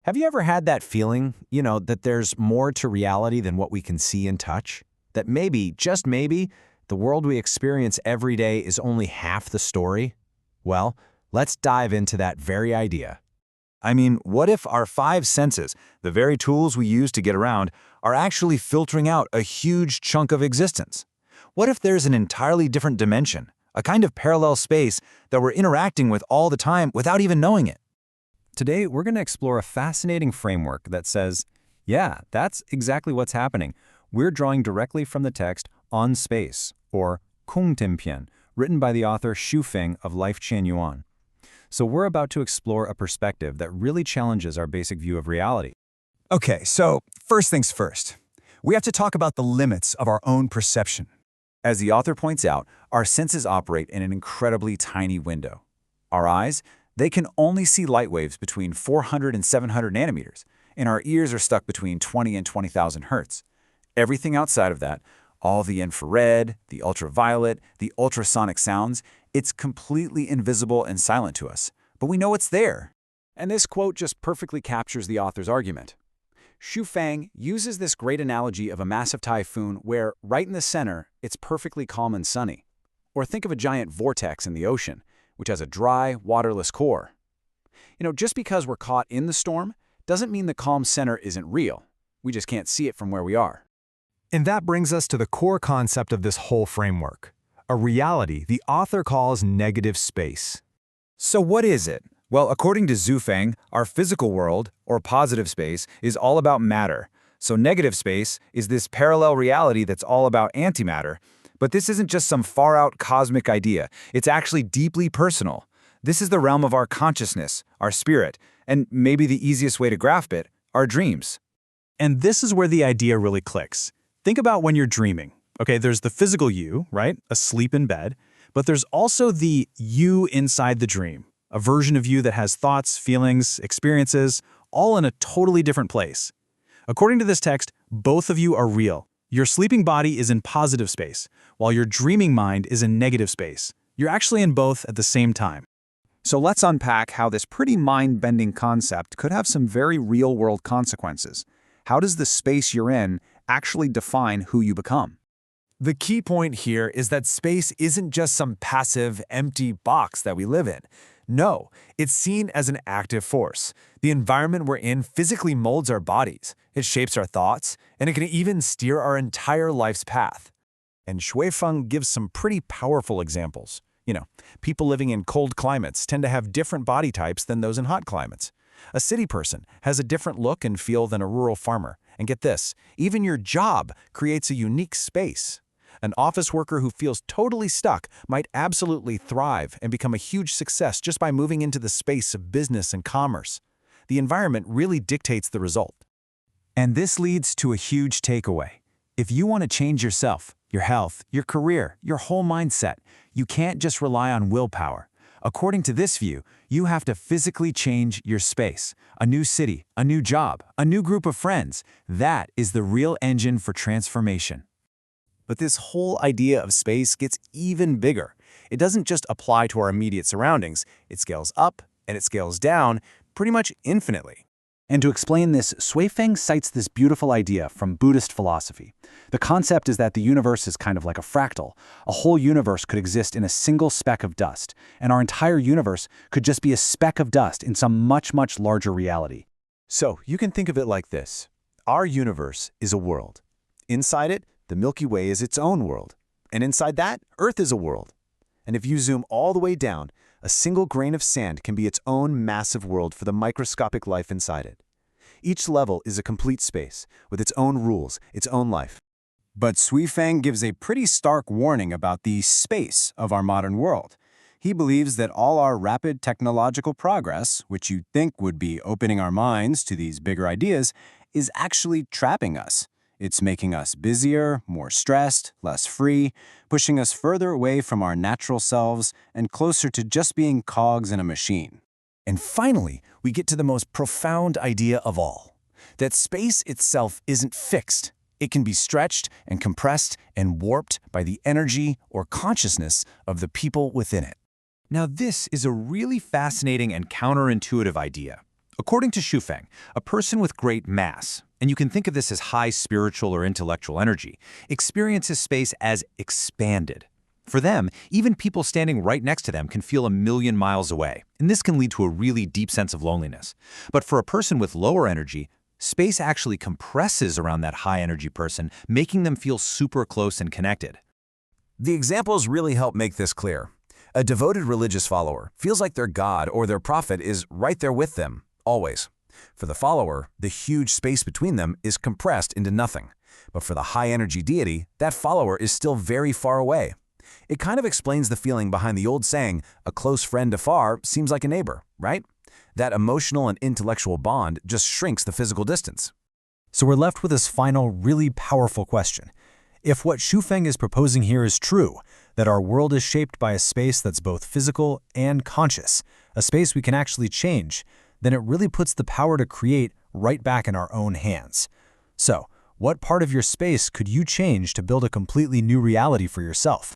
Have you ever had that feeling, that there's more to reality than what we can see and touch? That maybe, just maybe, the world we experience every day is only half the story? Well, let's dive into that very idea. I mean, what if our five senses, the very tools we use to get around, are actually filtering out a huge chunk of existence? What if there's an entirely different dimension, a kind of parallel space that we're interacting with all the time without even knowing it? Today, we're going to explore a fascinating framework that says, yeah, that's exactly what's happening. We're drawing directly from the text On Space, or Kung Tianpian, written by the author Xu Feng of Life Qian Yuan. So we're about to explore a perspective that really challenges our basic view of reality. Okay, so first things first. We have to talk about the limits of our own perception. As the author points out, our senses operate in an incredibly tiny window. Our eyes, they can only see light waves between 400 and 700 nanometers, and our ears are stuck between 20 and 20,000 hertz. Everything outside of that, all the infrared, the ultraviolet, the ultrasonic sounds, it's completely invisible and silent to us, but we know it's there. And this quote just perfectly captures the author's argument. Xu Feng uses this great analogy of a massive typhoon where, right in the center, it's perfectly calm and sunny. Or think of a giant vortex in the ocean, which has a dry, waterless core. Just because we're caught in the storm doesn't mean the calm center isn't real. We just can't see it from where we are. And that brings us to the core concept of this whole framework, a reality the author calls negative space. So what is it? Well, according to Xu Feng, our physical world, or positive space, is all about matter. So negative space is this parallel reality that's all about antimatter. But this isn't just some far-out cosmic idea. It's actually deeply personal. This is the realm of our consciousness, our spirit, and maybe the easiest way to grasp it, our dreams. And this is where the idea really clicks. Think about when you're dreaming. Okay, there's the physical you, right? Asleep in bed. But there's also the you inside the dream, a version of you that has thoughts, feelings, experiences, all in a totally different place. According to this text, both of you are real. Your sleeping body is in positive space, while your dreaming mind is in negative space. You're actually in both at the same time. So let's unpack how this pretty mind-bending concept could have some very real-world consequences. How does the space you're in actually define who you become? The key point here is that space isn't just some passive, empty box that we live in. No, it's seen as an active force. The environment we're in physically molds our bodies, it shapes our thoughts, and it can even steer our entire life's path. And Xu Feng gives some pretty powerful examples. People living in cold climates tend to have different body types than those in hot climates. A city person has a different look and feel than a rural farmer. And get this, even your job creates a unique space. An office worker who feels totally stuck might absolutely thrive and become a huge success just by moving into the space of business and commerce. The environment really dictates the result. And this leads to a huge takeaway. If you want to change yourself, your health, your career, your whole mindset, you can't just rely on willpower. According to this view, you have to physically change your space. A new city, a new job, a new group of friends. That is the real engine for transformation. But this whole idea of space gets even bigger. It doesn't just apply to our immediate surroundings. It scales up and it scales down pretty much infinitely. And to explain this, Xu Feng cites this beautiful idea from Buddhist philosophy. The concept is that the universe is kind of like a fractal. A whole universe could exist in a single speck of dust, and our entire universe could just be a speck of dust in some much, much larger reality. So you can think of it like this. Our universe is a world. Inside it, the Milky Way is its own world. And inside that, Earth is a world. And if you zoom all the way down, a single grain of sand can be its own massive world for the microscopic life inside it. Each level is a complete space, with its own rules, its own life. But Xu Feng gives a pretty stark warning about the space of our modern world. He believes that all our rapid technological progress, which you'd think would be opening our minds to these bigger ideas, is actually trapping us. It's making us busier, more stressed, less free, pushing us further away from our natural selves and closer to just being cogs in a machine. And finally, we get to the most profound idea of all, that space itself isn't fixed. It can be stretched and compressed and warped by the energy or consciousness of the people within it. Now, this is a really fascinating and counterintuitive idea. According to Shufeng, a person with great mass, and you can think of this as high spiritual or intellectual energy, experiences space as expanded. For them, even people standing right next to them can feel a million miles away, and this can lead to a really deep sense of loneliness. But for a person with lower energy, space actually compresses around that high-energy person, making them feel super close and connected. The examples really help make this clear. A devoted religious follower feels like their God or their prophet is right there with them, always. For the follower, the huge space between them is compressed into nothing. But for the high-energy deity, that follower is still very far away. It kind of explains the feeling behind the old saying, a close friend afar seems like a neighbor, right? That emotional and intellectual bond just shrinks the physical distance. So we're left with this final, really powerful question. If what Shufeng is proposing here is true, that our world is shaped by a space that's both physical and conscious, a space we can actually change, then it really puts the power to create right back in our own hands. So, what part of your space could you change to build a completely new reality for yourself?